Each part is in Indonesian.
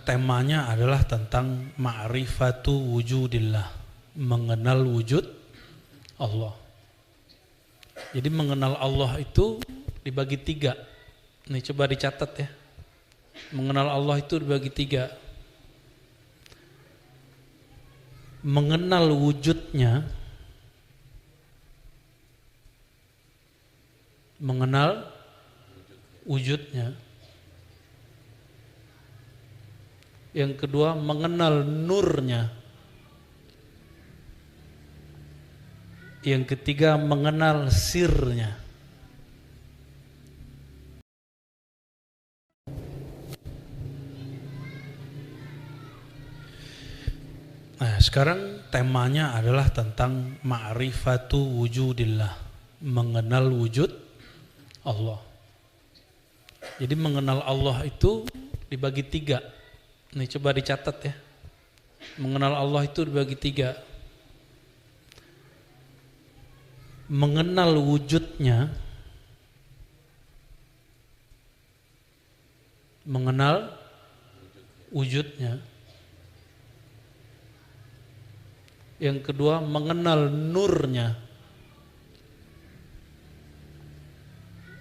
temanya adalah tentang ma'rifatu wujudillah, mengenal wujud Allah. Jadi mengenal Allah itu dibagi 3. Nih coba dicatat ya. Mengenal Allah itu dibagi 3. Mengenal wujudnya, mengenal wujudnya. Yang kedua, mengenal nurnya. Yang ketiga, mengenal sirnya. Nah, sekarang temanya adalah tentang ma'rifatu wujudillah, mengenal wujud Allah. Jadi mengenal Allah itu dibagi 3. Nih coba dicatat ya. Mengenal Allah itu dibagi 3. Mengenal wujudnya, mengenal wujudnya. Yang kedua, mengenal nurnya.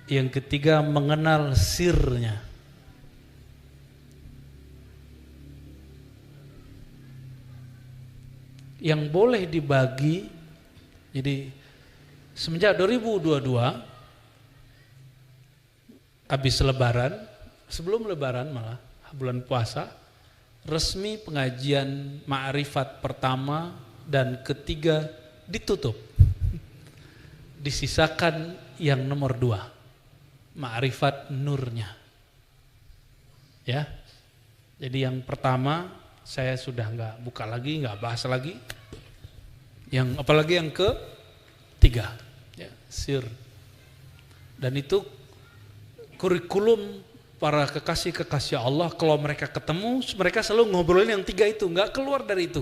Yang ketiga, mengenal sirnya. Yang boleh dibagi, jadi semenjak 2022 habis lebaran, sebelum lebaran malah bulan puasa, resmi pengajian ma'rifat pertama dan ketiga ditutup. Disisakan yang nomor 2, ma'rifat nurnya. Ya. Jadi yang pertama saya sudah enggak buka lagi, enggak bahas lagi. Yang apalagi yang ketiga, ya, sir. Dan itu kurikulum para kekasih-kekasih Allah, kalau mereka ketemu, mereka selalu ngobrolin yang 3 itu, enggak keluar dari itu.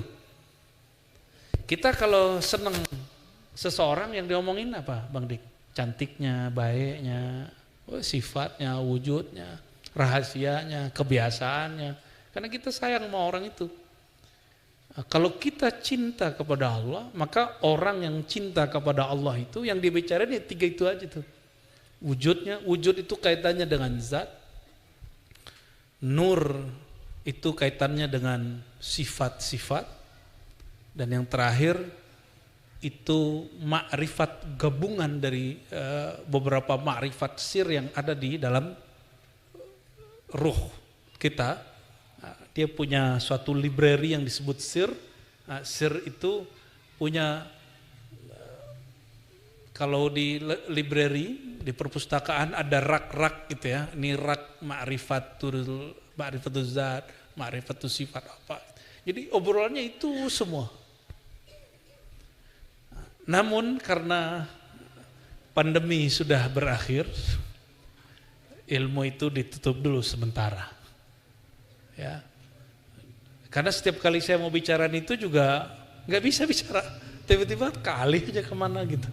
Kita kalau seneng seseorang yang diomongin apa, Bang Dik? Cantiknya, baiknya, sifatnya, wujudnya, rahasianya, kebiasaannya. Karena kita sayang sama orang itu. Kalau kita cinta kepada Allah, maka orang yang cinta kepada Allah itu yang dibicarain ya 3 itu aja tuh. Wujudnya, wujud itu kaitannya dengan zat. Nur itu kaitannya dengan sifat-sifat. Dan yang terakhir itu makrifat, gabungan dari beberapa makrifat sir yang ada di dalam ruh kita. Dia punya suatu library yang disebut sir. Sir itu punya, kalau di library, di perpustakaan ada rak-rak gitu ya. Ini rak ma'rifatul zat, ma'rifatul sifat apa. Jadi obrolannya itu semua. Namun karena pandemi sudah berakhir, ilmu itu ditutup dulu sementara. Ya. Karena setiap kali saya mau bicara itu juga nggak bisa bicara, tiba-tiba kali aja kemana gitu.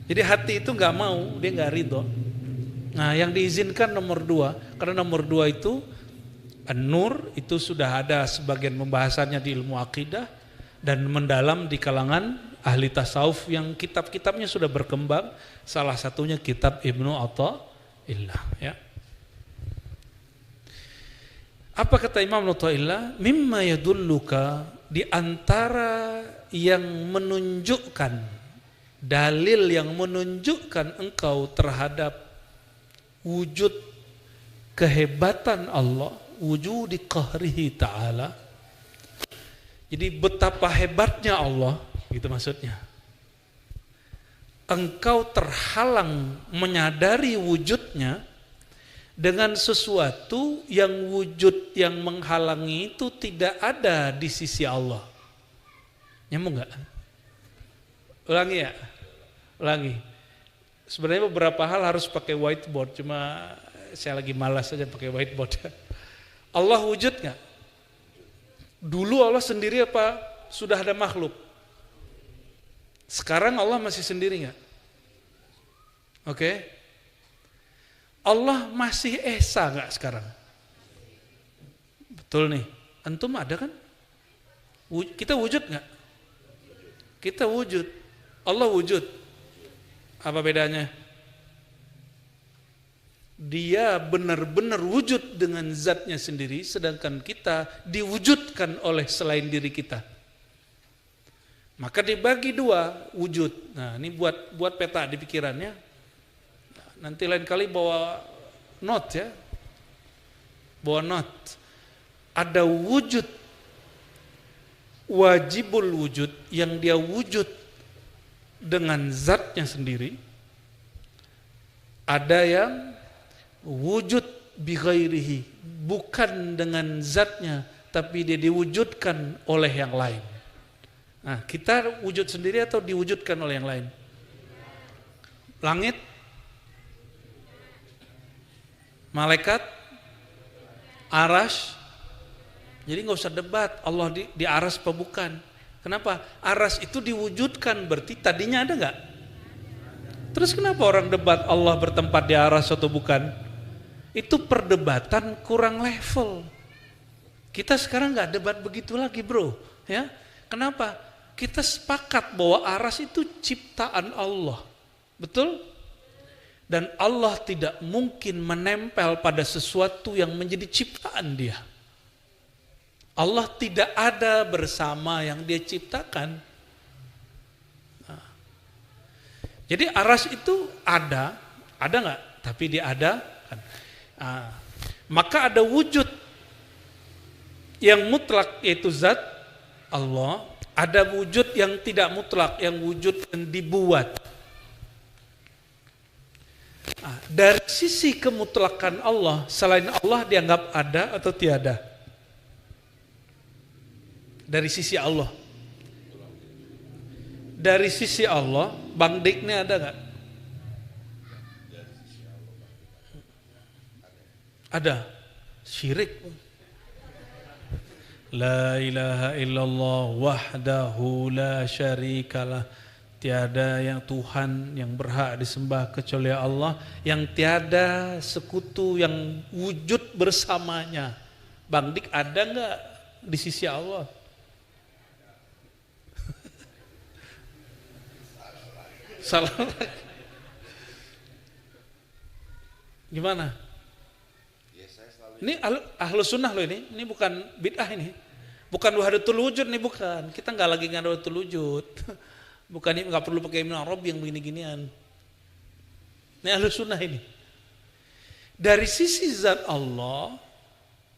Jadi hati itu nggak mau, dia nggak ridho. Nah, yang diizinkan nomor 2, karena nomor 2 itu An-Nur itu sudah ada sebagian pembahasannya di ilmu akidah dan mendalam di kalangan ahli tasawuf yang kitab-kitabnya sudah berkembang. Salah satunya kitab Ibnu Athaillah. Ya. Apa kata Imam Athaillah? Mimma yadulluka, di antara yang menunjukkan, dalil yang menunjukkan engkau terhadap wujud kehebatan Allah, wujudi qahrihi ta'ala. Jadi betapa hebatnya Allah, gitu maksudnya. Engkau terhalang menyadari wujudnya dengan sesuatu yang wujud yang menghalangi itu tidak ada di sisi Allah. Nyambung gak? Ulangi ya? Ulangi. Sebenarnya beberapa hal harus pakai whiteboard, cuma saya lagi malas saja pakai whiteboard. Allah wujud gak? Dulu Allah sendiri apa sudah ada makhluk? Sekarang Allah masih sendiri gak? Oke? Allah masih esa gak sekarang? Betul nih. Antum ada kan? Kita wujud nggak? Kita wujud. Allah wujud. Apa bedanya? Dia benar-benar wujud dengan zatnya sendiri, sedangkan kita diwujudkan oleh selain diri kita. Maka dibagi dua wujud. Nah, ini buat peta di pikirannya. Nanti lain kali bawa note ya. Bawa note. Ada wujud wajibul wujud yang dia wujud dengan zatnya sendiri. Ada yang wujud bi ghairihi, bukan dengan zatnya tapi dia diwujudkan oleh yang lain. Nah, kita wujud sendiri atau diwujudkan oleh yang lain? Langit, malaikat, aras. Jadi nggak usah debat Allah di aras apa bukan. Kenapa? Aras itu diwujudkan, berarti tadinya ada nggak? Terus kenapa orang debat Allah bertempat di aras atau bukan? Itu perdebatan kurang level. Kita sekarang nggak debat begitu lagi, bro. Ya, kenapa? Kita sepakat bahwa aras itu ciptaan Allah, betul? Dan Allah tidak mungkin menempel pada sesuatu yang menjadi ciptaan Dia. Allah tidak ada bersama yang Dia ciptakan. Nah, jadi aras itu ada nggak? Tapi Dia ada. Maka ada wujud yang mutlak yaitu zat Allah, ada wujud yang tidak mutlak yang wujud yang dibuat. Dari sisi kemutlakan Allah, selain Allah dianggap ada atau tiada? Dari sisi Allah. Dari sisi Allah, Bang Dik ini ada nggak? Ada. Syirik. La ilaha illallah wahdahu la syarikalah. Tiada yang Tuhan yang berhak disembah kecuali Allah, yang tiada sekutu yang wujud bersamanya. Bang Dik ada nggak di sisi Allah? Salah. Gimana? Ini ahlu sunnah loh ini bukan bid'ah ini. Bukan wahdatul wujud nih, bukan. Kita nggak lagi wahdatul wujud. Bukan, ini nggak perlu pakai Ibnu Arabi yang begini-ginian. Ini ahlu sunnah ini. Dari sisi zat Allah,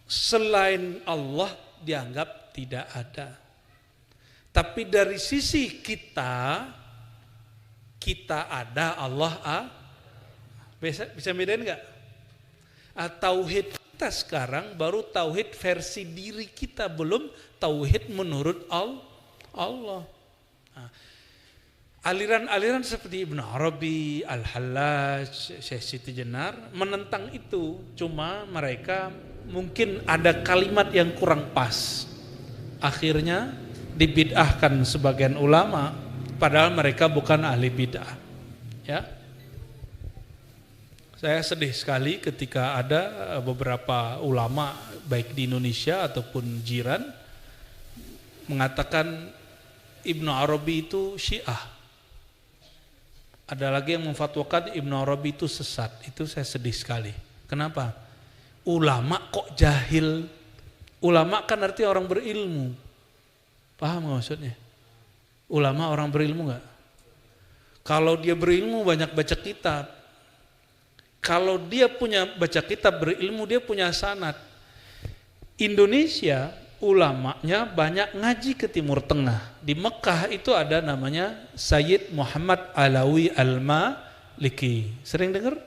selain Allah dianggap tidak ada. Tapi dari sisi kita ada, Allah bisa bedain nggak? Tauhid kita sekarang baru tauhid versi diri kita, belum tauhid menurut Allah. Aliran-aliran seperti Ibnu Arabi, Al-Hallaj, Syekh Siti Jenar menentang itu, cuma mereka mungkin ada kalimat yang kurang pas. Akhirnya dibid'ahkan sebagian ulama, padahal mereka bukan ahli bid'ah. Ya. Saya sedih sekali ketika ada beberapa ulama baik di Indonesia ataupun jiran mengatakan Ibnu Arabi itu Syiah. Ada lagi yang memfatwakan Ibnu Arabi itu sesat. Itu saya sedih sekali. Kenapa? Ulama kok jahil? Ulama kan artinya orang berilmu. Paham gak maksudnya? Ulama orang berilmu gak? Kalau dia berilmu banyak baca kitab. Kalau dia punya baca kitab berilmu, dia punya sanad. Indonesia ulamanya banyak ngaji ke Timur Tengah. Di Mekah itu ada namanya Sayyid Muhammad Alawi Al-Maliki. Sering dengar?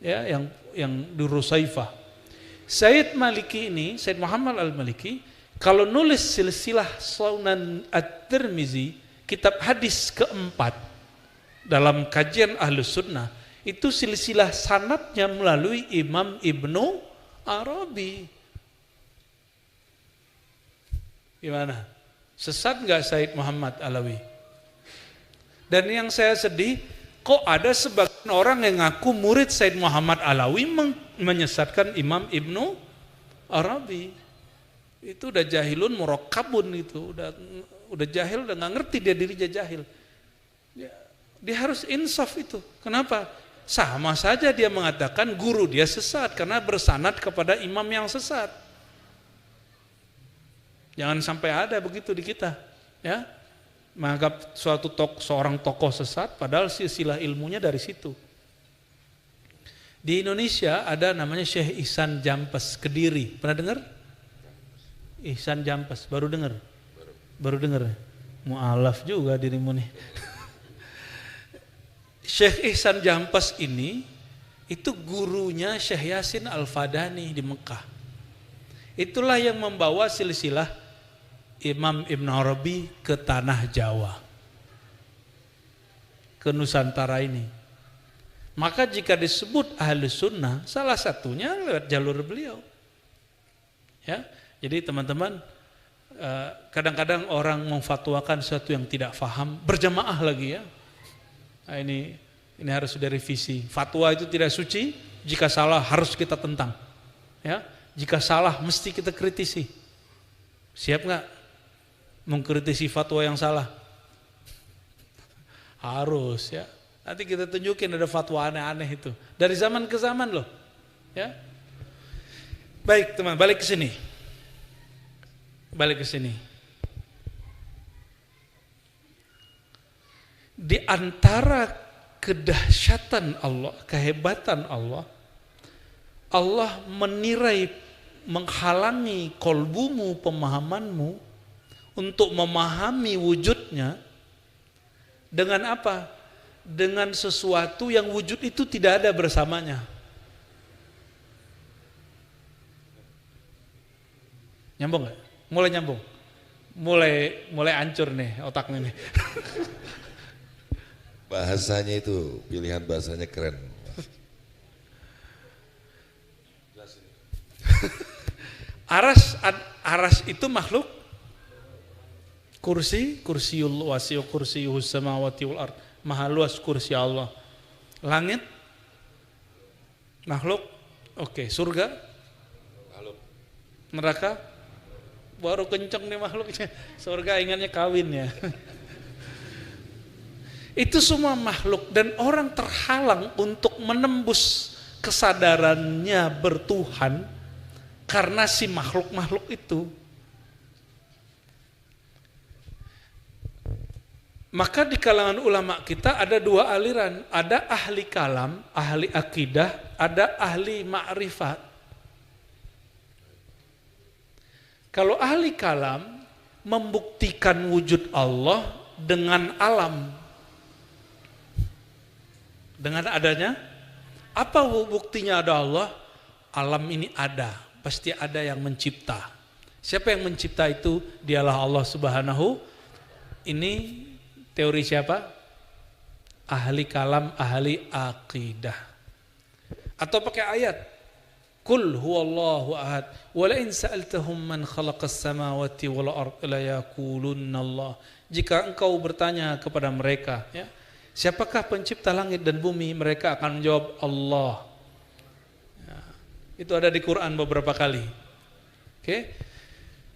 Ya, yang di Rusaifah. Sayyid Maliki ini, Sayyid Muhammad Al-Maliki, kalau nulis silsilah Sunan At-Tirmizi, kitab hadis keempat dalam kajian Ahlus Sunnah, itu silsilah sanadnya melalui Imam Ibnu Arabi. Gimana? Sesat nggak Said Muhammad Alawi? Dan yang saya sedih, kok ada sebagian orang yang ngaku murid Said Muhammad Alawi menyesatkan Imam Ibnu Arabi. Itu udah jahilun murakkabun itu, udah jahil, udah nggak ngerti dia dirinya jahil. Dia harus insaf itu. Kenapa? Sama saja dia mengatakan guru dia sesat karena bersanad kepada imam yang sesat. Jangan sampai ada begitu di kita, ya. Menganggap seorang tokoh sesat padahal silsilah ilmunya dari situ. Di Indonesia ada namanya Syekh Ihsan Jampes Kediri. Pernah dengar? Ihsan Jampes, baru dengar? Baru dengar. Mu'alaf juga dirimu nih. Syekh Ihsan Jampes ini itu gurunya Syekh Yasin Al-Fadani di Mekah. Itulah yang membawa silsilah Imam Ibn Arabi ke tanah Jawa, ke Nusantara ini. Maka jika disebut ahli sunnah, salah satunya lewat jalur beliau. Ya, jadi teman-teman, kadang-kadang orang memfatwakan sesuatu yang tidak faham, berjamaah lagi ya. Nah, ini harus direvisi. Fatwa itu tidak suci, jika salah harus kita tentang. Ya, jika salah mesti kita kritisi. Siap nggak mengkritisi fatwa yang salah? Harus ya. Nanti kita tunjukin ada fatwa aneh-aneh itu. Dari zaman ke zaman loh. Ya. Baik teman, balik ke sini. Balik ke sini. Di antara kedahsyatan Allah, kehebatan Allah, Allah menirai, menghalangi kolbumu, pemahamanmu untuk memahami wujudnya dengan apa? Dengan sesuatu yang wujud itu tidak ada bersamanya. Nyambung gak? Mulai nyambung. Mulai hancur nih otaknya nih. Bahasanya itu, pilihan bahasanya keren. Aras itu makhluk. Kursiul wasi'u kursiyuhus samawati wal ard. Maha luas kursi Allah. Langit makhluk. Oke, surga makhluk. Neraka baru kenceng nih makhluknya. Surga ingatnya kawin ya. Itu semua makhluk dan orang terhalang untuk menembus kesadarannya bertuhan karena si makhluk-makhluk itu. Maka di kalangan ulama kita ada dua aliran, ada ahli kalam, ahli akidah, ada ahli ma'rifat. Kalau ahli kalam membuktikan wujud Allah dengan alam. Dengan adanya, apa buktinya ada Allah? Alam ini ada, pasti ada yang mencipta. Siapa yang mencipta itu? Dialah Allah Subhanahu. Ini teori siapa? Ahli kalam, ahli akidah. Atau pakai ayat. Qul huwallahu ahad. Wa la in sa'altahum man khalaqas samawati wal ard la yaqulunna Allah. Jika engkau bertanya kepada mereka, ya, siapakah pencipta langit dan bumi? Mereka akan menjawab Allah. Ya, itu ada di Quran beberapa kali. Oke.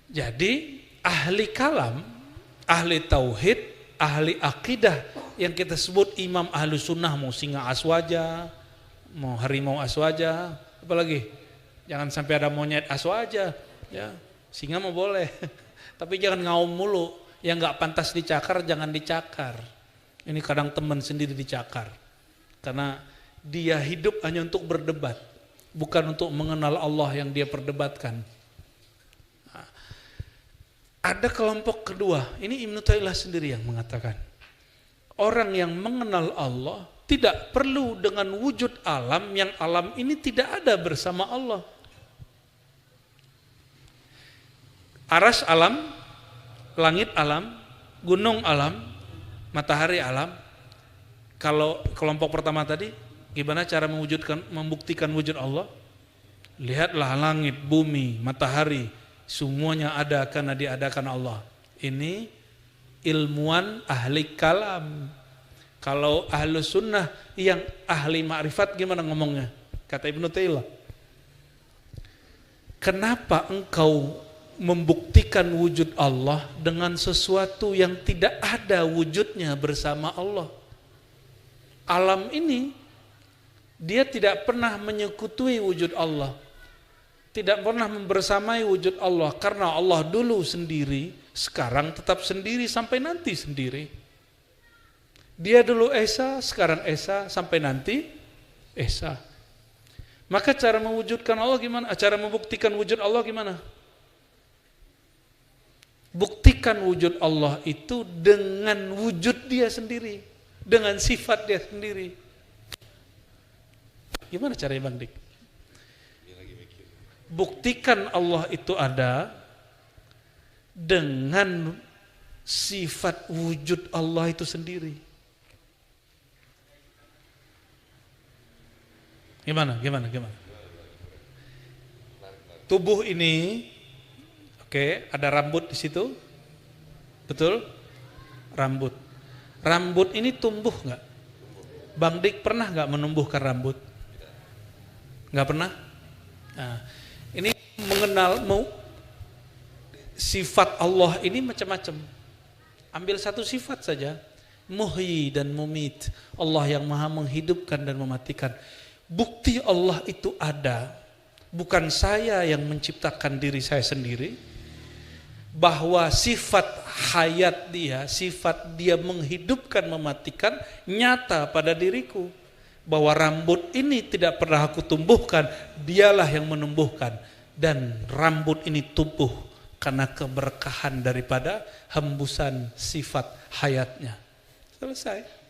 Jadi ahli kalam, ahli tauhid, ahli akidah yang kita sebut imam ahlu sunnah, mau singa aswaja, mau harimau aswaja, apalagi jangan sampai ada monyet aswaja, ya singa mau boleh, tapi jangan ngaum mulu, yang nggak pantas dicakar jangan dicakar. Ini kadang teman sendiri dicakar, karena dia hidup hanya untuk berdebat, bukan untuk mengenal Allah yang dia perdebatkan. Ada kelompok kedua, ini Ibnu Taimiyah sendiri yang mengatakan, orang yang mengenal Allah tidak perlu dengan wujud alam, yang alam ini tidak ada bersama Allah. Aras alam, langit alam, gunung alam, matahari alam. Kalau kelompok pertama tadi, gimana cara membuktikan wujud Allah? Lihatlah langit, bumi, matahari, semuanya ada karena diadakan Allah. Ini ilmuwan ahli kalam. Kalau ahlu sunnah yang ahli ma'rifat gimana ngomongnya? Kata Ibnu Taimiyah, kenapa engkau membuktikan wujud Allah dengan sesuatu yang tidak ada wujudnya bersama Allah. Alam ini dia tidak pernah menyekutui wujud Allah, tidak pernah membersamai wujud Allah, karena Allah dulu sendiri, sekarang tetap sendiri, sampai nanti sendiri. Dia dulu Esa, sekarang Esa, sampai nanti Esa. Maka cara mewujudkan Allah gimana? Cara membuktikan wujud Allah gimana? Buktikan wujud Allah itu dengan wujud dia sendiri, dengan sifat dia sendiri. Gimana caranya Bang Dik? Buktikan Allah itu ada dengan sifat wujud Allah itu sendiri. Gimana? Tubuh ini, oke, ada rambut di situ, betul? Rambut. Rambut ini tumbuh nggak? Bang Dik pernah nggak menumbuhkan rambut? Nggak pernah? Nah, ini mengenal sifat Allah ini macam-macam. Ambil satu sifat saja, muhyi dan mumit. Allah yang maha menghidupkan dan mematikan. Bukti Allah itu ada, bukan saya yang menciptakan diri saya sendiri, bahwa sifat hayat dia, sifat dia menghidupkan, mematikan, nyata pada diriku. Bahwa rambut ini tidak pernah aku tumbuhkan, dialah yang menumbuhkan. Dan rambut ini tumbuh karena keberkahan daripada hembusan sifat hayatnya. Selesai.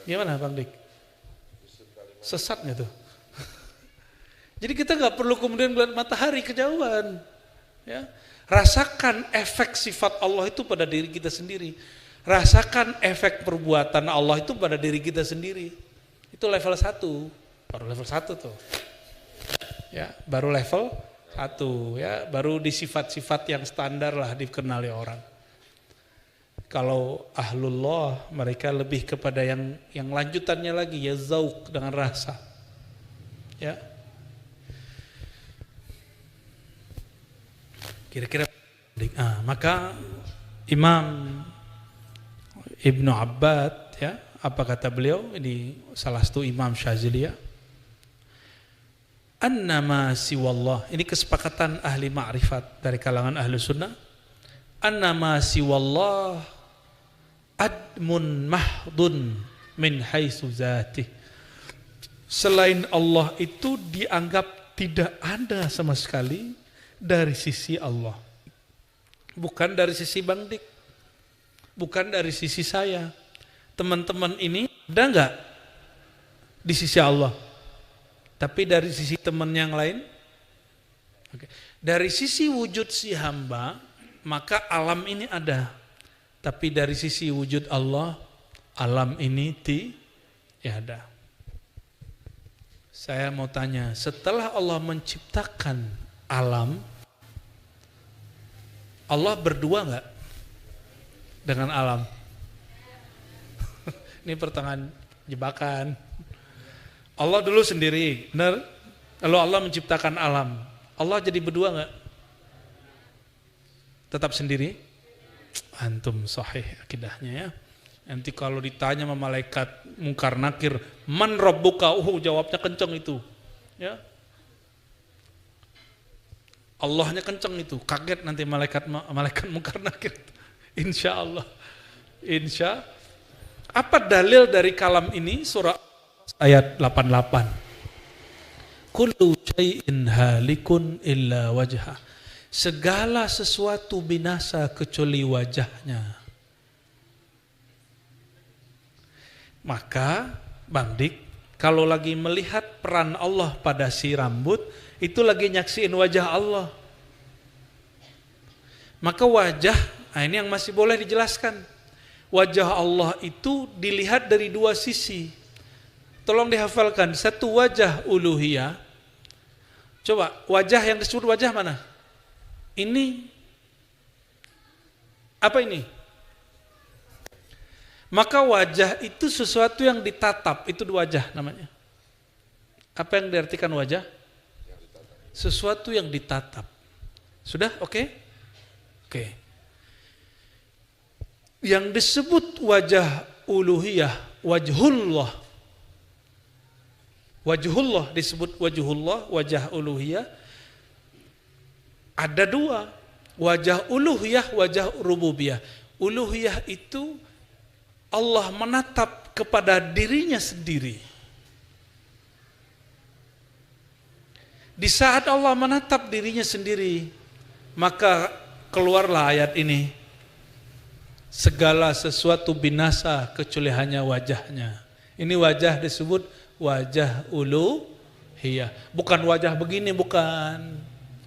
Gimana Bang Dik? Sesat nggak tuh? Jadi kita nggak perlu kemudian melihat matahari kejauhan. Ya. Rasakan efek sifat Allah itu pada diri kita sendiri. Rasakan efek perbuatan Allah itu pada diri kita sendiri. Itu level 1. Baru level 1 tuh. Ya, baru level 1 ya, baru di sifat-sifat yang standar lah dikenali orang. Kalau ahlullah mereka lebih kepada yang lanjutannya lagi, ya zauq, dengan rasa. Ya. Kira-kira maka Imam Ibnu Abbad ya, apa kata beliau? Ini salah satu Imam Syazili ya. Annama siwallah, ini kesepakatan ahli ma'rifat dari kalangan ahli sunnah. Annama siwallah admun mahdun min haitsu zatih. Selain Allah itu dianggap tidak ada sama sekali dari sisi Allah. Bukan dari sisi Bang Dik, bukan dari sisi saya. Teman-teman ini ada enggak di sisi Allah? Tapi dari sisi teman yang lain? Oke. Dari sisi wujud si hamba, maka alam ini ada. Tapi dari sisi wujud Allah, alam ini tiada. Saya mau tanya, setelah Allah menciptakan alam, Allah berdua enggak dengan alam? Ini pertanyaan jebakan. Allah dulu sendiri, benar? Lalu Allah menciptakan alam. Allah jadi berdua enggak? Tetap sendiri? Antum sahih akidahnya ya. Nanti kalau ditanya sama malaikat mungkar nakir, man rabbuka? Jawabnya kenceng itu. Ya. Allahnya kenceng itu, kaget nanti malaikat mungkar nakir. Insya Allah. Apa dalil dari kalam ini? Surah ayat 88. Kullu syai'in halikun illa wajhah. Segala sesuatu binasa kecuali wajahnya. Maka Bang Dik, kalau lagi melihat peran Allah pada si rambut, itu lagi nyaksiin wajah Allah. Maka wajah, ini yang masih boleh dijelaskan. Wajah Allah itu dilihat dari dua sisi. Tolong dihafalkan, satu wajah uluhiyah. Coba, wajah yang disebut wajah mana? Ini apa ini? Maka wajah itu sesuatu yang ditatap, itu wajah namanya. Apa yang diartikan wajah? sesuatu yang ditatap. Sudah? Oke? Oke. Yang disebut wajah uluhiyah, wajhullah. Wajhullah disebut wajhullah, wajah uluhiyah. Ada dua, wajah uluhiyah, wajah rububiyah. Uluhiyah itu Allah menatap kepada dirinya sendiri. Di saat Allah menatap dirinya sendiri, maka keluarlah ayat ini. Segala sesuatu binasa kecuali hanya wajahnya. Ini wajah disebut wajah uluhiyah. Bukan wajah begini, bukan.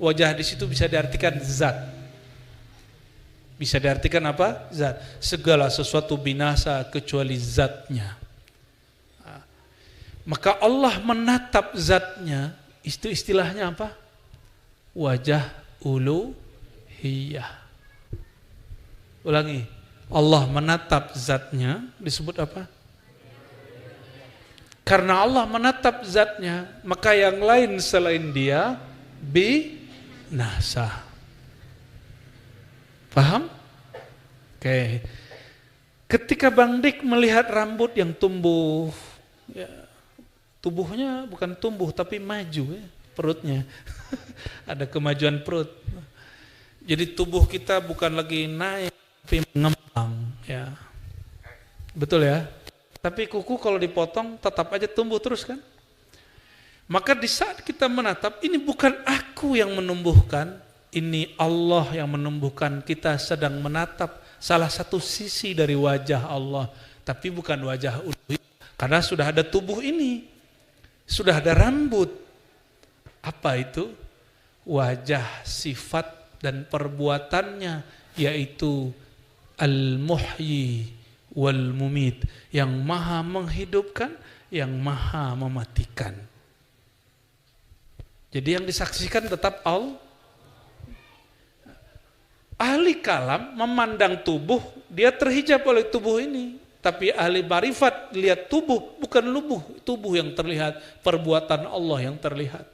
Wajah di situ bisa diartikan zat. Bisa diartikan apa? Zat. Segala sesuatu binasa kecuali zatnya. Maka Allah menatap zatnya, itu istilahnya apa? Wajah uluhiyah. Ulangi. Allah menatap zatnya disebut apa? Karena Allah menatap zatnya, maka yang lain selain dia binasa. Paham? Oke. Ketika Bang Dik melihat rambut yang tumbuh, ya, tubuhnya bukan tumbuh tapi maju ya, perutnya. Ada kemajuan perut. Jadi tubuh kita bukan lagi naik tapi mengembang ya. Betul ya? Tapi kuku kalau dipotong tetap aja tumbuh terus kan? Maka di saat kita menatap, ini bukan aku yang menumbuhkan, ini Allah yang menumbuhkan. Kita sedang menatap salah satu sisi dari wajah Allah, tapi bukan wajah uluhiyah. Karena sudah ada tubuh ini, sudah ada rambut. Apa itu? Wajah, sifat dan perbuatannya, yaitu Al-Muhyi wal-Mumit, yang maha menghidupkan, yang maha mematikan. Jadi yang disaksikan tetap Allah. Ahli kalam memandang tubuh, dia terhijab oleh tubuh ini. Tapi ahli marifat lihat tubuh, bukan tubuh yang terlihat, perbuatan Allah yang terlihat,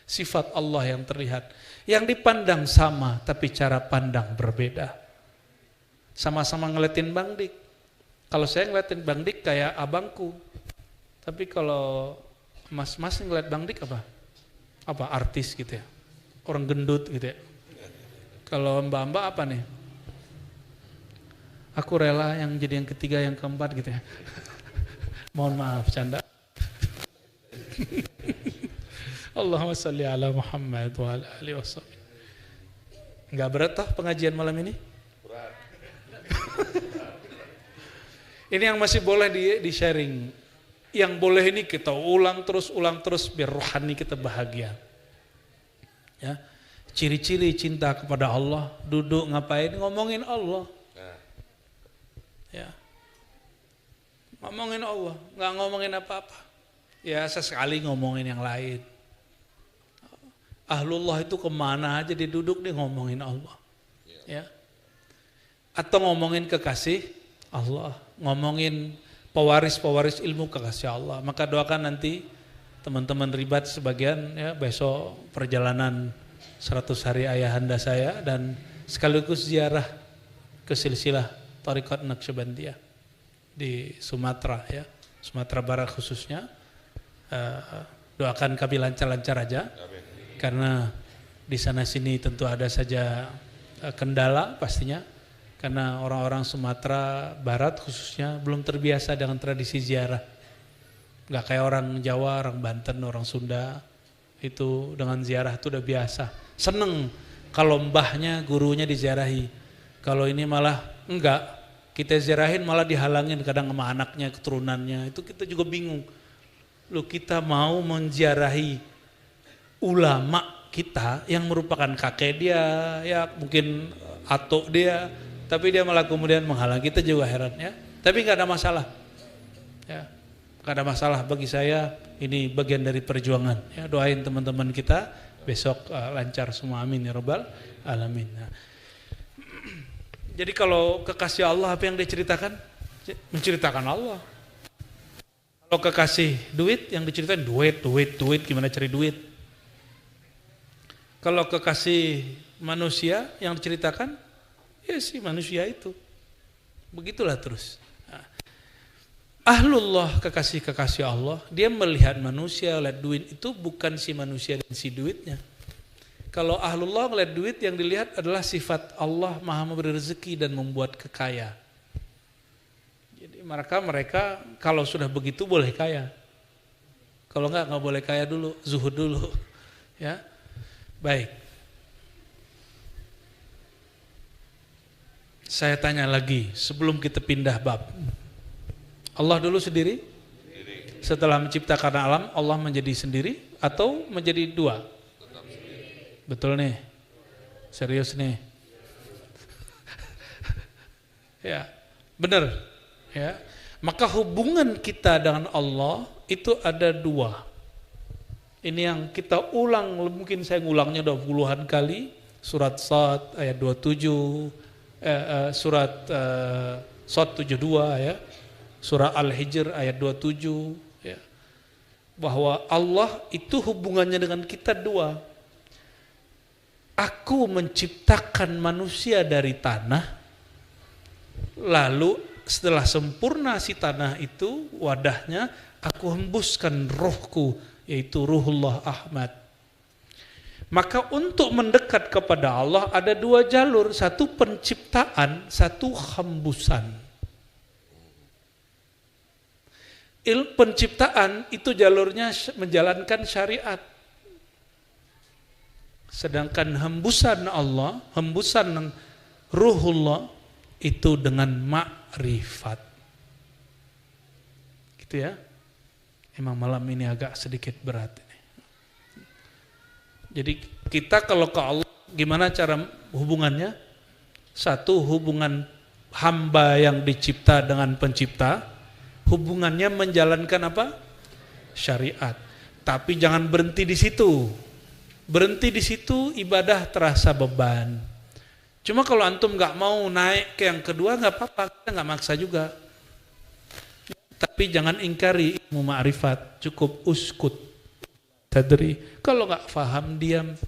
sifat Allah yang terlihat. Yang dipandang sama, tapi cara pandang berbeda. Sama-sama ngeliatin Bang Dik. Kalau saya ngeliatin Bang Dik kayak abangku. Tapi kalau mas-mas ngeliat Bang Dik apa? Apa artis gitu ya? Orang gendut gitu ya? Kalau mbak-mbak apa nih? Aku rela yang jadi yang ketiga, yang keempat gitu ya. Mohon maaf, canda. Allahumma salli ala Muhammad wa ala alihi wasallam. Enggak berat toh pengajian malam ini? Berat. Ini yang masih boleh di sharing. Yang boleh ini kita ulang terus biar rohani kita bahagia. Ya. Ciri-ciri cinta kepada Allah, duduk ngapain? Ngomongin Allah. Ya. Ngomongin Allah, nggak ngomongin apa-apa. Ya sesekali ngomongin yang lain. Ahlullah itu kemana aja dia duduk dia ngomongin Allah. Ya. Atau ngomongin kekasih Allah, ngomongin pewaris ilmu kekasih Allah. Maka doakan nanti teman-teman ribat sebagian ya besok perjalanan 100 hari ayahanda saya dan sekaligus ziarah ke silsilah Thariqat Naqsyabandiyah di Sumatera ya, Sumatera Barat khususnya. Doakan kami lancar-lancar aja. Karena di sana sini tentu ada saja kendala pastinya. Karena orang-orang Sumatera Barat khususnya belum terbiasa dengan tradisi ziarah. Gak kayak orang Jawa, orang Banten, orang Sunda itu dengan ziarah itu udah biasa. Seneng kalau mbahnya, gurunya diziarahi. Kalau ini malah enggak, kita ziarahin malah dihalangin kadang sama anaknya, keturunannya. Itu kita juga bingung. Loh kita mau menziarahi ulama kita yang merupakan kakek dia, ya mungkin atuk dia, tapi dia malah kemudian menghalangi, kita juga heran ya. Tapi nggak ada masalah, ya nggak ada masalah bagi saya. Ini bagian dari perjuangan. Ya, doain teman-teman kita besok lancar semua, amin ya rabbal alamin. Nah, jadi kalau kekasih Allah apa yang diceritakan? Menceritakan Allah. Kalau kekasih duit yang diceritain duit, gimana cari duit? Kalau kekasih manusia yang diceritakan, ya si manusia itu. Begitulah terus. Nah, ahlullah, kekasih-kekasih Allah, dia melihat manusia, lihat duit itu bukan si manusia dan si duitnya. Kalau ahlullah melihat duit, yang dilihat adalah sifat Allah maha memberi rezeki dan membuat kekaya. Jadi mereka kalau sudah begitu boleh kaya. Kalau enggak boleh kaya dulu, zuhud dulu. Ya. Baik. Saya tanya lagi sebelum kita pindah bab. Allah dulu sendiri? Setelah menciptakan alam, Allah menjadi sendiri atau menjadi dua? Betul nih. Serius nih. Ya, benar. Ya. Maka hubungan kita dengan Allah itu ada dua. Ini yang kita ulang, mungkin saya ngulangnya udah puluhan kali. Surat Sad ayat 27, surat Sad 72 ya. Surah Al-Hijr ayat 27 ya. Bahwa Allah itu hubungannya dengan kita dua. Aku menciptakan manusia dari tanah, lalu setelah sempurna si tanah itu wadahnya, aku hembuskan rohku, yaitu Ruhullah Ahmad. Maka untuk mendekat kepada Allah ada dua jalur, satu penciptaan, satu hembusan. Penciptaan itu jalurnya menjalankan syariat. Sedangkan hembusan Allah, hembusan Ruhullah itu dengan makrifat. Gitu ya. Emang malam ini agak sedikit berat ini. Jadi kita kalau ke Allah gimana cara hubungannya? Satu, hubungan hamba yang dicipta dengan pencipta. Hubungannya menjalankan apa? Syariat. Tapi jangan berhenti di situ. Berhenti di situ ibadah terasa beban. Cuma kalau antum nggak mau naik ke yang kedua nggak apa-apa, kita nggak maksa juga. Tapi jangan ingkari ilmu ma'rifat, cukup uskut, tadri. Kalau nggak faham diam,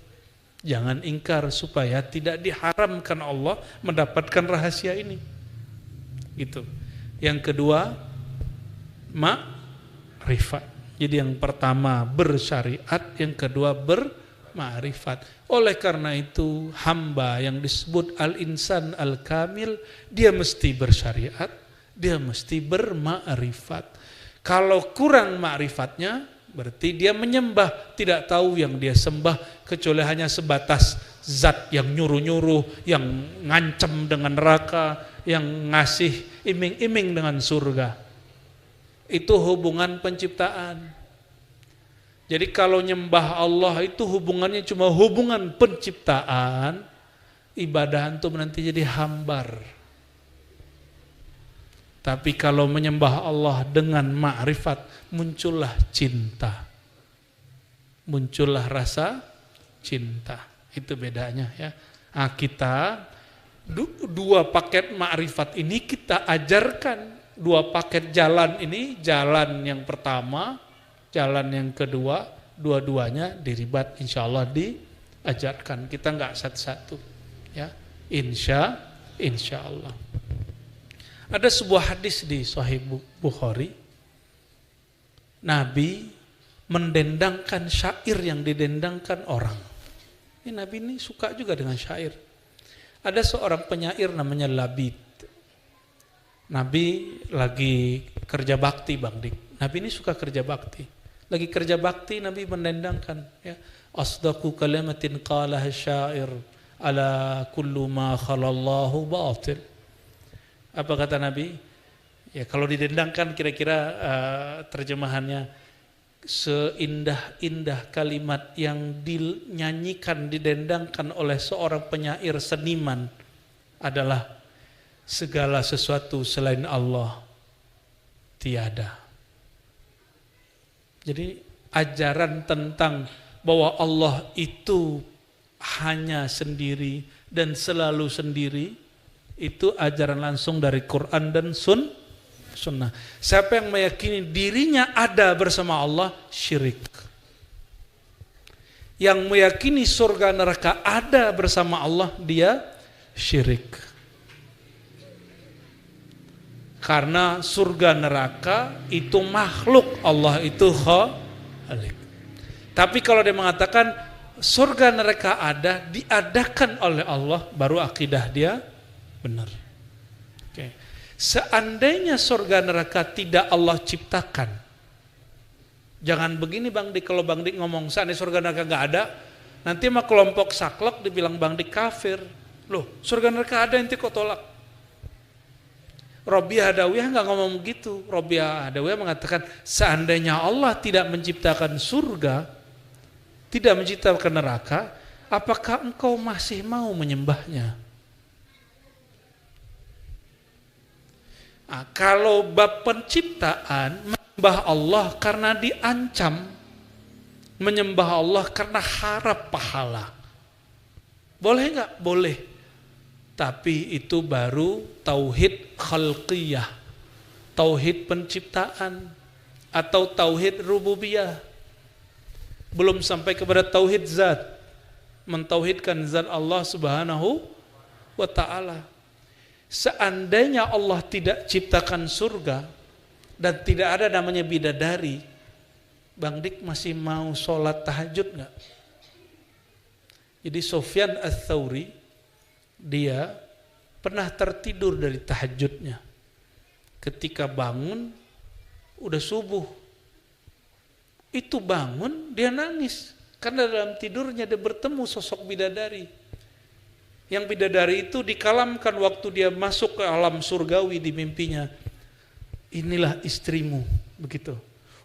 jangan ingkar supaya tidak diharamkan Allah mendapatkan rahasia ini. Gitu. Yang kedua, ma'rifat. Jadi yang pertama bersyariat, yang kedua berma'rifat. Oleh karena itu hamba yang disebut al-insan al-kamil, dia mesti bersyariat, dia mesti berma'rifat. Kalau kurang ma'rifatnya, berarti dia menyembah, tidak tahu yang dia sembah kecuali hanya sebatas zat yang nyuruh-nyuruh, yang ngancam dengan neraka, yang ngasih iming-iming dengan surga. Itu hubungan penciptaan. Jadi kalau nyembah Allah itu hubungannya cuma hubungan penciptaan, ibadah antum nanti jadi hambar. Tapi kalau menyembah Allah dengan ma'rifat, muncullah cinta. Muncullah rasa cinta. Itu bedanya ya. Nah, kita dua paket ma'rifat ini kita ajarkan. Dua paket jalan ini, jalan yang pertama, jalan yang kedua, dua-duanya diribat insyaallah diajarkan. Kita enggak satu-satu ya. Insyaallah. Ada sebuah hadis di Sahih Bukhari. Nabi mendendangkan syair yang didendangkan orang. Ini Nabi ini suka juga dengan syair. Ada seorang penyair namanya Labid. Nabi lagi kerja bakti, Bang Dik. Nabi ini suka kerja bakti. Lagi kerja bakti Nabi mendendangkan ya. Asdaqu kalimatin qalaha syair ala kullu ma khalallahu batil. Apa kata Nabi? Ya kalau didendangkan kira-kira terjemahannya, seindah-indah kalimat yang dinyanyikan, didendangkan oleh seorang penyair seniman adalah segala sesuatu selain Allah tiada. Jadi ajaran tentang bahwa Allah itu hanya sendiri dan selalu sendiri, itu ajaran langsung dari Quran dan Sunnah. Siapa yang meyakini dirinya ada bersama Allah, syirik. Yang meyakini surga neraka ada bersama Allah, dia syirik. Karena surga neraka itu makhluk, Allah itu khalik. Tapi kalau dia mengatakan surga neraka ada, diadakan oleh Allah, baru akidah dia benar. Oke. Seandainya surga neraka tidak Allah ciptakan, jangan begini Bang Dik, kalau Bang Dik ngomong seandainya surga neraka gak ada, nanti sama kelompok saklek dibilang Bang Dik kafir. Loh, surga neraka ada, ente kok tolak? Robiah Adawiyah nggak ngomong begitu. Robiah Adawiyah mengatakan seandainya Allah tidak menciptakan surga, tidak menciptakan neraka, apakah engkau masih mau menyembahnya? Nah, kalau bab penciptaan, menyembah Allah karena diancam, menyembah Allah karena harap pahala, boleh nggak? Boleh. Tapi itu baru tauhid khalqiyah, tauhid penciptaan, atau tauhid rububiyah. Belum sampai kepada tauhid zat, mentauhidkan zat Allah Subhanahu wa ta'ala. Seandainya Allah tidak ciptakan surga dan tidak ada namanya bidadari, Bang Dik masih mau sholat tahajud nggak? Jadi Sufyan Ats-Tsauri, dia pernah tertidur dari tahajudnya. Ketika bangun, udah subuh. Itu bangun, dia nangis. Karena dalam tidurnya dia bertemu sosok bidadari. Yang bidadari itu dikalamkan waktu dia masuk ke alam surgawi di mimpinya. Inilah istrimu, begitu.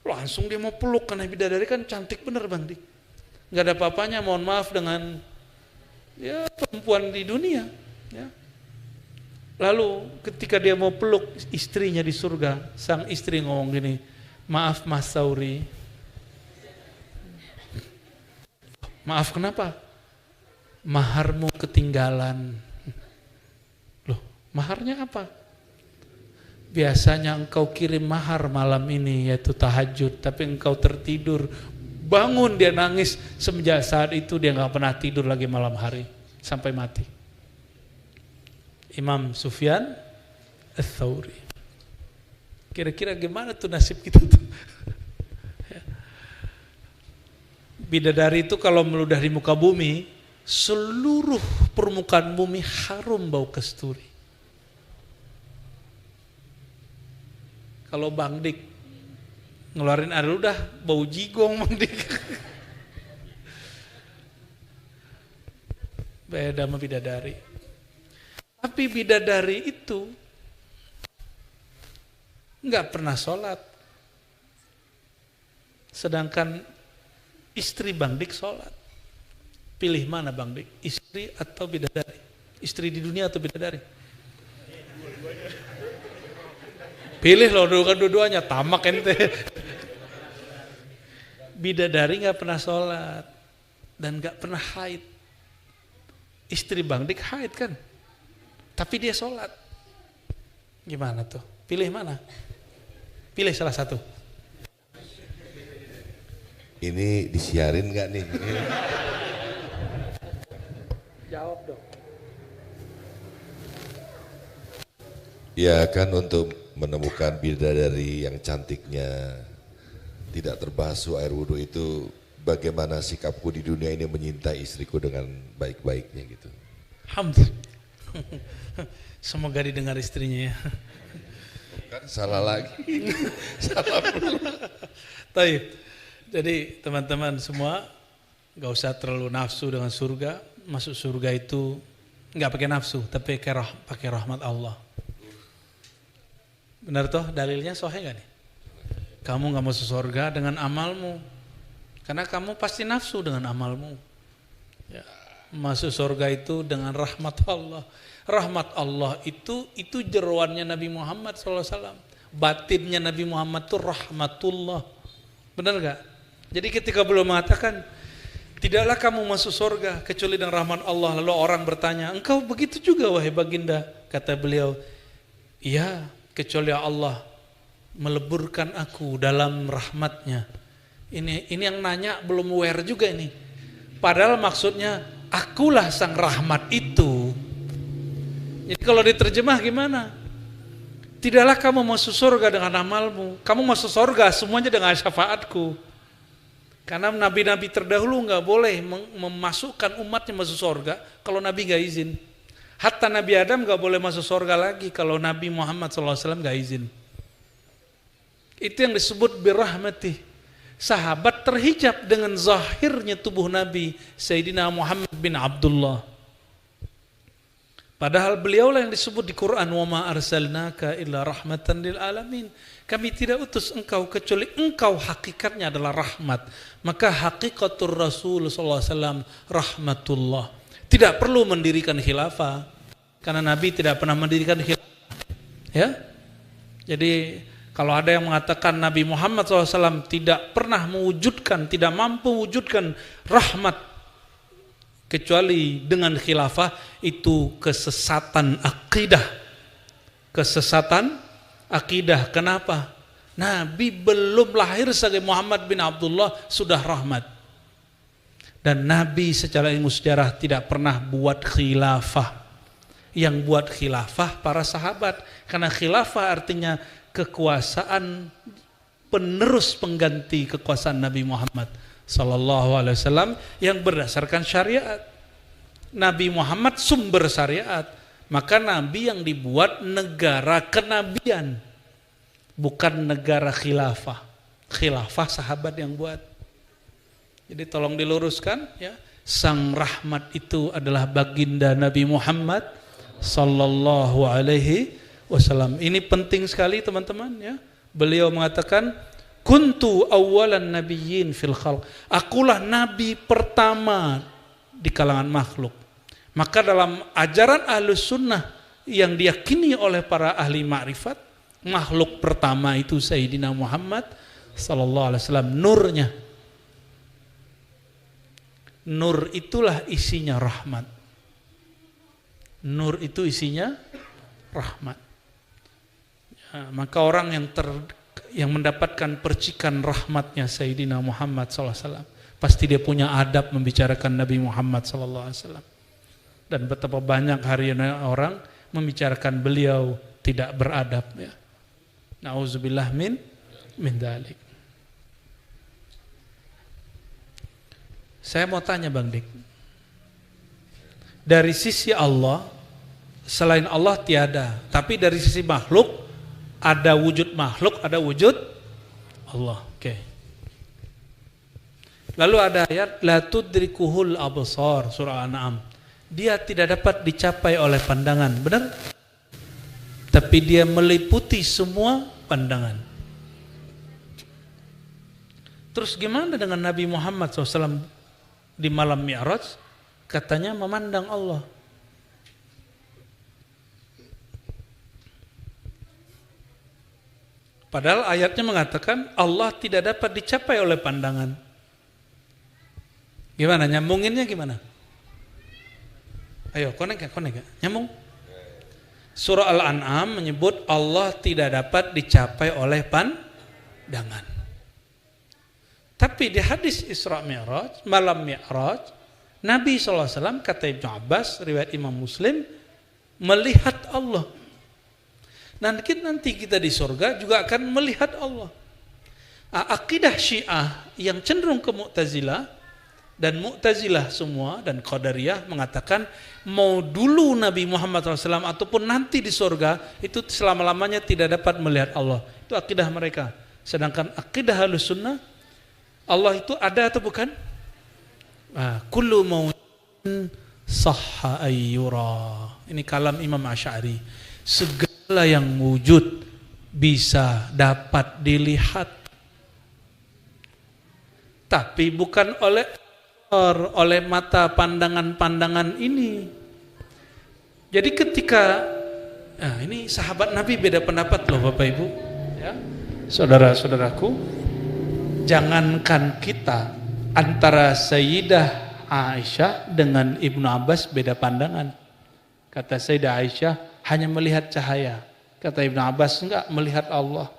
Langsung dia mau peluk, karena bidadari kan cantik bener Bang Dik. Gak ada apa-apanya, mohon maaf dengan ya perempuan di dunia, ya. Lalu ketika dia mau peluk istrinya di surga, sang istri ngomong gini, maaf Mas Sauri. Maaf kenapa? Maharmu ketinggalan. Loh, maharnya apa? Biasanya engkau kirim mahar malam ini, yaitu tahajud, tapi engkau tertidur. Bangun dia nangis, semenjak saat itu dia gak pernah tidur lagi malam hari sampai mati. Imam Sufyan Ats-Tsauri. Kira-kira gimana tuh nasib kita tuh? Bidadari itu kalau meludah di muka bumi, seluruh permukaan bumi harum bau kasturi. Kalau Bang Dik ngeluarin air ludah, bau jigong Bang Dik. Beda sama bidadari. Tapi bidadari itu nggak pernah sholat. Sedangkan istri Bang Dik sholat. Pilih mana Bang Dik? Istri atau bidadari? Istri di dunia atau bidadari? Pilih loh, kan dua-duanya, tamak ente. Bidadari gak pernah sholat dan gak pernah haid. Istri Bang Dik haid kan, tapi dia sholat. Gimana tuh? Pilih mana? Pilih salah satu. Ini disiarin gak nih? Jawab dong. Ya kan, untuk menemukan bidadari yang cantiknya, tidak terbasuh air wudhu itu, bagaimana sikapku di dunia ini menyintai istriku dengan baik-baiknya gitu. Alhamdulillah. Semoga didengar istrinya ya. Kan salah lagi. Salah pula. Taib. Jadi teman-teman semua gak usah terlalu nafsu dengan surga. Masuk surga itu gak pakai nafsu, tapi pakai rahmat Allah. Benar toh dalilnya sahih gak nih? Kamu gak masuk surga dengan amalmu, karena kamu pasti nafsu dengan amalmu. Ya. Masuk surga itu dengan rahmat Allah. Rahmat Allah itu jeroannya Nabi Muhammad SAW. Batinnya Nabi Muhammad itu rahmatullah. Benar gak? Jadi ketika beliau mengatakan, tidaklah kamu masuk surga kecuali dengan rahmat Allah. Lalu orang bertanya, engkau begitu juga wahai baginda? Kata beliau, iya, kecuali Allah meleburkan aku dalam rahmatnya. Ini yang nanya belum aware juga ini. Padahal maksudnya akulah sang rahmat itu. Jadi kalau diterjemah gimana? Tidaklah kamu masuk surga dengan amalmu. Kamu masuk surga semuanya dengan syafaatku. Karena nabi-nabi terdahulu nggak boleh memasukkan umatnya masuk surga kalau nabi nggak izin. Hatta Nabi Adam nggak boleh masuk surga lagi kalau Nabi Muhammad SAW nggak izin. Itu yang disebut birahmatih. Sahabat terhijab dengan zahirnya tubuh Nabi Sayyidina Muhammad bin Abdullah. Padahal beliaulah yang disebut di Quran, wa ma arsalnaka illa rahmatan lil alamin. Kami tidak utus engkau kecuali engkau hakikatnya adalah rahmat. Maka hakikatur Rasul sallallahu alaihi wasallam rahmatullah. Tidak perlu mendirikan khilafah karena Nabi tidak pernah mendirikan khilafah. Ya. Jadi kalau ada yang mengatakan Nabi Muhammad SAW tidak pernah mewujudkan, tidak mampu mewujudkan rahmat kecuali dengan khilafah, itu kesesatan akidah. Kesesatan akidah. Kenapa? Nabi belum lahir sebagai Muhammad bin Abdullah sudah rahmat. Dan Nabi secara ilmu sejarah tidak pernah buat khilafah. Yang buat khilafah para sahabat. Karena khilafah artinya kekuasaan penerus pengganti kekuasaan Nabi Muhammad sallallahu alaihi wasallam yang berdasarkan syariat. Nabi Muhammad sumber syariat, maka Nabi yang dibuat negara kenabian, bukan negara khilafah. Khilafah sahabat yang buat. Jadi tolong diluruskan ya, sang rahmat itu adalah baginda Nabi Muhammad sallallahu alaihi wasallam. Ini penting sekali teman-teman ya. Beliau mengatakan kuntu awwalan nabiyyin fil khalq. Akulah nabi pertama di kalangan makhluk. Maka dalam ajaran Ahlus Sunnah yang diyakini oleh para ahli ma'rifat, makhluk pertama itu Sayyidina Muhammad sallallahu alaihi wasallam, nurnya. Nur itulah isinya rahmat. Nur itu isinya rahmat. Ya, maka orang yang mendapatkan percikan rahmatnya Sayyidina Muhammad SAW, pasti dia punya adab membicarakan Nabi Muhammad SAW. Dan betapa banyak hari ini orang membicarakan beliau tidak beradab. Ya. Nauzubillah min dzalik. Saya mau tanya Bang Dik, dari sisi Allah, selain Allah tiada, tapi dari sisi makhluk, ada wujud makhluk, ada wujud Allah. Oke. Lalu ada ayat la tudrikuhul absar, surah An'am. Dia tidak dapat dicapai oleh pandangan, benar? Tapi dia meliputi semua pandangan. Terus gimana dengan Nabi Muhammad SAW di malam Mi'raj? Katanya memandang Allah. Padahal ayatnya mengatakan Allah tidak dapat dicapai oleh pandangan. Gimana? Nyambunginnya gimana? Ayo, konek ya? Nyambung? Surah Al-An'am menyebut Allah tidak dapat dicapai oleh pandangan. Tapi di hadis Isra Mi'raj, malam Mi'raj, Nabi SAW, kata Ibnu Abbas, riwayat Imam Muslim, melihat Allah. Nanti kita di surga juga akan melihat Allah. Akidah Syiah yang cenderung ke Mu'tazilah, dan Mu'tazilah semua, dan Qadariyah mengatakan, mau dulu Nabi Muhammad SAW ataupun nanti di surga, itu selama-lamanya tidak dapat melihat Allah. Itu akidah mereka. Sedangkan akidah Ahlus Sunnah, Allah itu ada atau bukan? Kullu mawjudin sahha ayyura. Ini kalam Imam Asy'ari. Segala yang wujud bisa dapat dilihat. Tapi bukan oleh mata pandangan-pandangan ini. Jadi ketika ini sahabat Nabi beda pendapat loh Bapak Ibu, ya. Saudara-saudaraku, jangankan kita, antara Sayyidah Aisyah dengan Ibnu Abbas beda pandangan. Kata Sayyidah Aisyah hanya melihat cahaya. Kata Ibnu Abbas enggak, melihat Allah.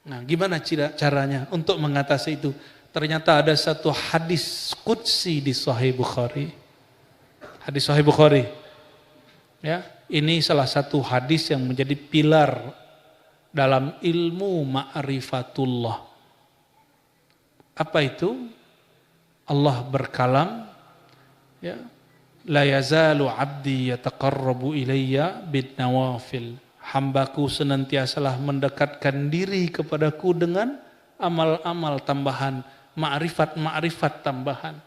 Nah, gimana caranya untuk mengatasi itu? Ternyata ada satu hadis qudsi di Sahih Bukhari. Hadis Sahih Bukhari. Ya, ini salah satu hadis yang menjadi pilar dalam ilmu ma'rifatullah. Apa itu? Allah berkalam, ya, la yazalu abdi yataqarrabu ilayya bin nawafil. Hambaku senantiasalah mendekatkan diri kepadaku dengan amal-amal tambahan, ma'rifat tambahan.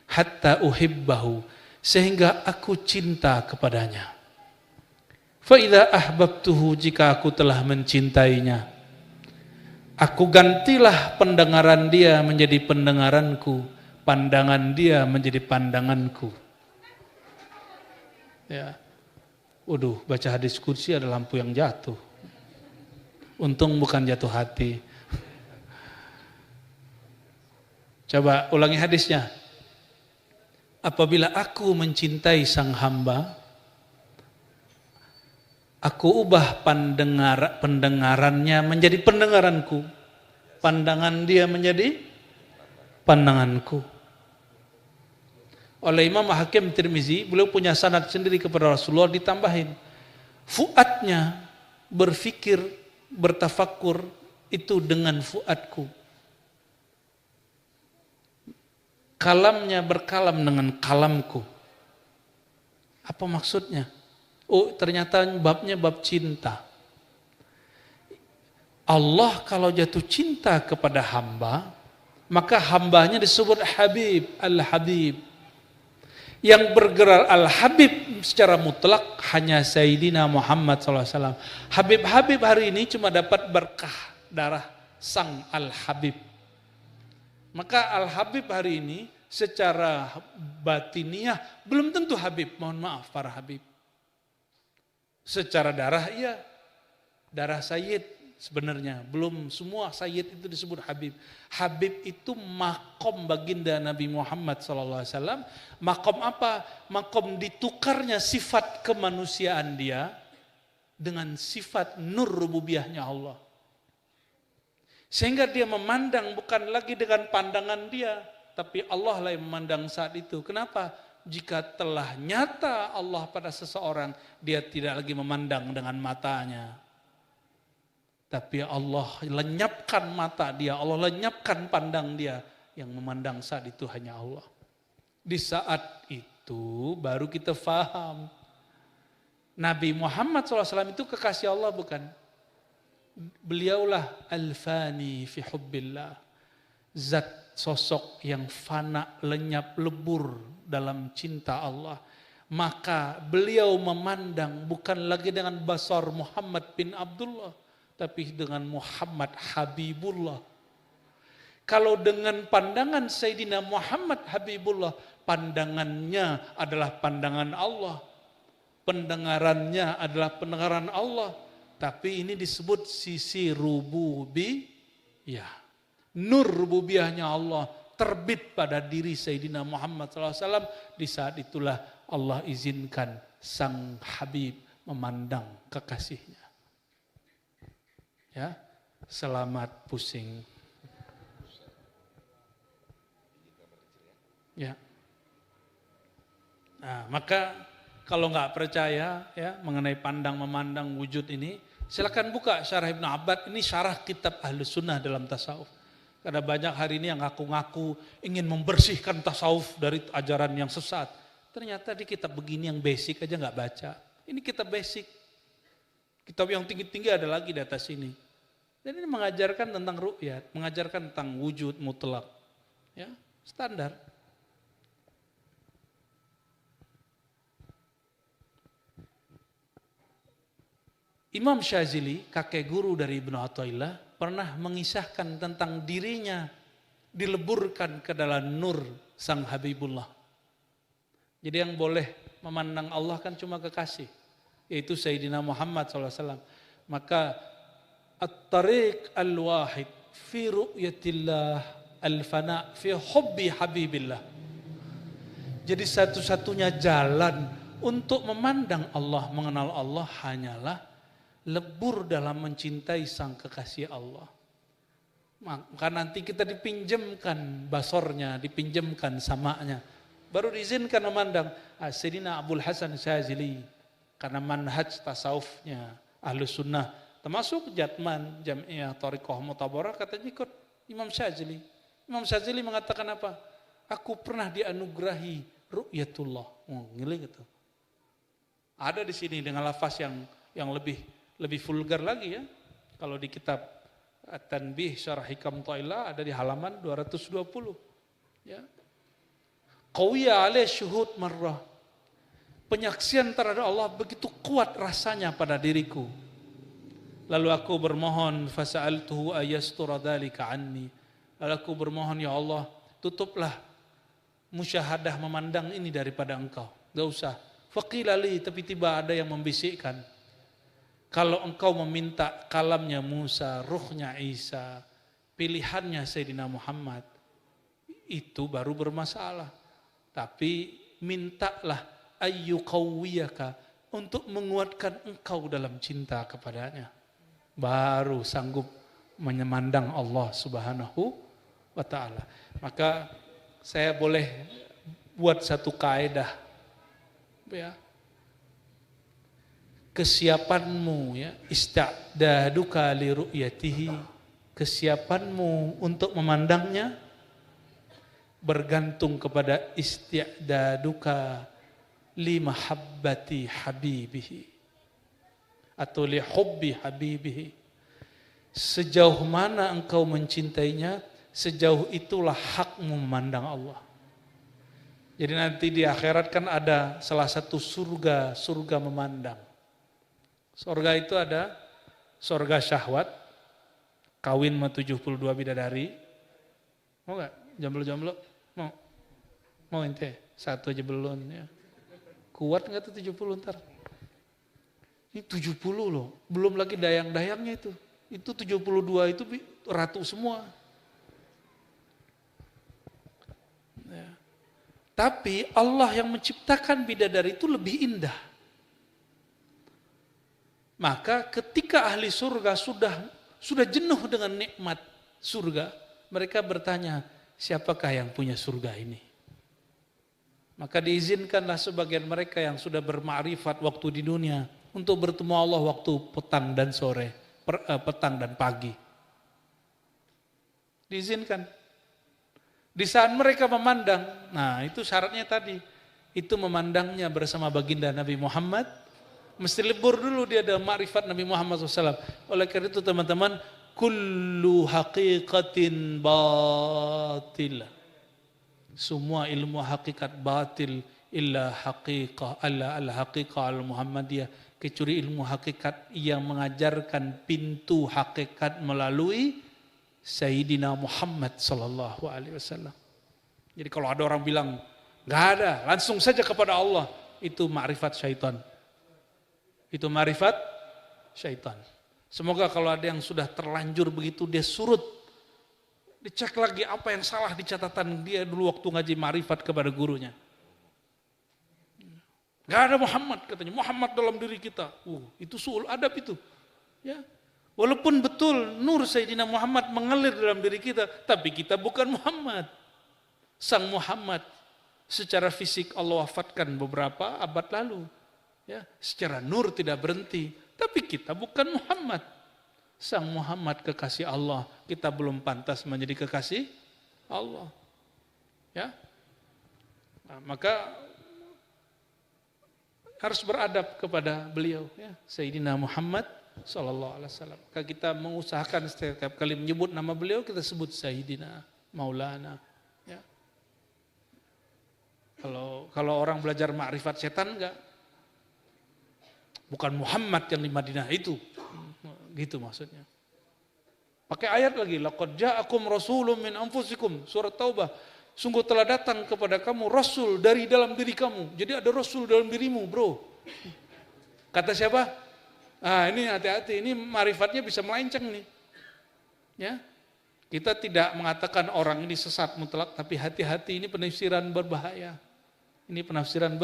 Hatta uhibbahu, sehingga aku cinta kepadanya. Fa idza ahbabtuhu, jika aku telah mencintainya, aku gantilah pendengaran dia menjadi pendengaranku, pandangan dia menjadi pandanganku. Ya. Waduh, baca hadis qudsi ada lampu yang jatuh. Untung bukan jatuh hati. Coba ulangi hadisnya. Apabila aku mencintai sang hamba, aku ubah pendengarannya menjadi pendengaranku, pandangan dia menjadi pandanganku. Oleh Imam Hakim Tirmizi, beliau punya sanad sendiri kepada Rasulullah, ditambahin fuadnya berfikir, bertafakur itu dengan fuadku. Kalamnya berkalam dengan kalamku. Apa maksudnya? Oh, ternyata babnya bab cinta. Allah kalau jatuh cinta kepada hamba, maka hambanya disebut Habib, Al-Habib. Yang bergerak Al-Habib secara mutlak hanya Sayyidina Muhammad SAW. Habib-Habib hari ini cuma dapat berkah darah sang Al-Habib. Maka Al-Habib hari ini secara batiniah belum tentu Habib, mohon maaf para Habib. Secara darah iya, darah Sayyid sebenarnya, belum semua Sayyid itu disebut Habib. Habib itu makom baginda Nabi Muhammad SAW. Makom apa? Makom ditukarnya sifat kemanusiaan dia dengan sifat nur rububiyahnya Allah. Sehingga dia memandang bukan lagi dengan pandangan dia, tapi Allah lah yang memandang saat itu. Kenapa? Jika telah nyata Allah pada seseorang, dia tidak lagi memandang dengan matanya. Tapi Allah lenyapkan mata dia, Allah lenyapkan pandang dia. Yang memandang saat itu hanya Allah. Di saat itu baru kita faham. Nabi Muhammad SAW itu kekasih Allah bukan? Beliaulah al-fani fi hubbillah. Zat sosok yang fana, lenyap, lebur dalam cinta Allah. Maka beliau memandang bukan lagi dengan basar Muhammad bin Abdullah, tapi dengan Muhammad Habibullah. Kalau dengan pandangan Sayyidina Muhammad Habibullah, pandangannya adalah pandangan Allah. Pendengarannya adalah pendengaran Allah. Tapi ini disebut sisi rububiyah. Nur rububiyahnya Allah terbit pada diri Sayyidina Muhammad SAW. Di saat itulah Allah izinkan sang Habib memandang kekasihnya. Ya, selamat pusing. Ya. Nah, maka kalau nggak percaya ya mengenai pandang memandang wujud ini, silakan buka syarah Ibnu Abbad. Ini syarah kitab Ahlus Sunnah dalam tasawuf. Karena banyak hari ini yang ngaku-ngaku ingin membersihkan tasawuf dari ajaran yang sesat. Ternyata di kitab begini yang basic aja nggak baca. Ini kitab basic. Kitab yang tinggi-tinggi ada lagi di atas ini. Dan ini mengajarkan tentang ru'yat, mengajarkan tentang wujud mutlak. Ya, standar. Imam Syazili, kakek guru dari Ibnu Athaillah, pernah mengisahkan tentang dirinya dileburkan ke dalam nur sang Habibullah. Jadi yang boleh memandang Allah kan cuma kekasih, yaitu Sayyidina Muhammad SAW. Maka at-tariq al-wahid fi ru'yatillah al-fana fi hubbi habibillah. Jadi satu-satunya jalan untuk memandang Allah, mengenal Allah hanyalah lebur dalam mencintai sang kekasih Allah. Maka nanti kita dipinjamkan basornya, dipinjamkan samanya. Baru diizinkan memandang. Sayyidina Abul Hasan Syazili, karena manhaj tasawufnya Ahlus Sunnah, termasuk Jatman, Jamiah, Thariqah, Mutabarah, katanya ikut Imam Syazili. Imam Syazili mengatakan apa? Aku pernah dianugerahi ru'yatullah. Ngiling gitu. Ada di sini dengan lafaz yang lebih vulgar lagi ya. Kalau di kitab At-Tanbih Syarah Hikam Thailah ada di halaman 220. Ya. Qawiya alaih syuhud marrah. Penyaksian terhadap Allah begitu kuat rasanya pada diriku. Lalu aku bermohon fasa'altuhu ayastura dzalika anni. Lalu aku bermohon, ya Allah, tutuplah musyahadah memandang ini daripada engkau. Enggak usah. Faqila li, tapi tiba ada yang membisikkan. Kalau engkau meminta kalamnya Musa, ruhnya Isa, pilihannya Sayyidina Muhammad, itu baru bermasalah. Tapi mintalah ayyuqawwiyaka, untuk menguatkan engkau dalam cinta kepadanya. Baru sanggup memandang Allah Subhanahu wa ta'ala. Maka saya boleh buat satu kaidah, ya. Kesiapanmu, ya, ista'daduka li ru'yatihi, kesiapanmu untuk memandangnya bergantung kepada isti'daduka li mahabbati habibihi atau li hubbi habibihi. Sejauh mana engkau mencintainya, sejauh itulah hakmu memandang Allah. Jadi nanti di akhirat kan ada salah satu surga memandang. Surga itu ada surga syahwat, kawin sama 72 bidadari. Mau gak? Jomblo-jomblo? Mau ente? Satu aja belum ya. Kuat gak tuh 70 ntar? Ini 70 loh, belum lagi dayang-dayangnya itu. Itu 72 itu ratu semua. Ya. Tapi Allah yang menciptakan bidadari itu lebih indah. Maka ketika ahli surga sudah jenuh dengan nikmat surga, mereka bertanya, siapakah yang punya surga ini? Maka diizinkanlah sebagian mereka yang sudah bermakrifat waktu di dunia untuk bertemu Allah waktu petang dan sore, petang dan pagi. Diizinkan. Di saat mereka memandang, nah itu syaratnya tadi, itu memandangnya bersama baginda Nabi Muhammad, mesti lebur dulu dia ada makrifat Nabi Muhammad SAW. Oleh karena itu teman-teman, kullu haqiqatin batil. Semua ilmu hakikat batil illa haqiqah al-haqiqah al-Muhammadiyah, kecuali ilmu hakikat yang mengajarkan pintu hakikat melalui Sayyidina Muhammad sallallahu alaihi wasallam. Jadi kalau ada orang bilang enggak ada, langsung saja kepada Allah, itu makrifat syaitan. Itu makrifat syaitan. Semoga kalau ada yang sudah terlanjur begitu dia surut, dicek lagi apa yang salah di catatan dia dulu waktu ngaji makrifat kepada gurunya. Gak ada Muhammad katanya, Muhammad dalam diri kita. Itu suul adab itu. Ya. Walaupun betul nur Sayyidina Muhammad mengalir dalam diri kita, tapi kita bukan Muhammad. Sang Muhammad secara fisik Allah wafatkan beberapa abad lalu. Ya, secara nur tidak berhenti, tapi kita bukan Muhammad. Sang Muhammad kekasih Allah, kita belum pantas menjadi kekasih Allah. Ya. Nah, maka harus beradab kepada beliau, ya, Sayyidina Muhammad sallallahu alaihi wasallam. Maka kita mengusahakan setiap kali menyebut nama beliau kita sebut Sayyidina, Maulana, ya. Kalau orang belajar makrifat setan enggak, bukan Muhammad yang di Madinah itu. Gitu maksudnya. Pakai ayat lagi, laqad ja'akum rasulun min anfusikum, surat Taubah. Sungguh telah datang kepada kamu rasul dari dalam diri kamu. Jadi ada rasul dalam dirimu, bro. Kata siapa? Ini hati-hati, ini marifatnya bisa melenceng nih. Ya. Kita tidak mengatakan orang ini sesat mutlak, tapi hati-hati, ini penafsiran berbahaya. Ini penafsiran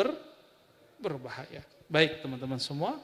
berbahaya. Baik teman-teman semua.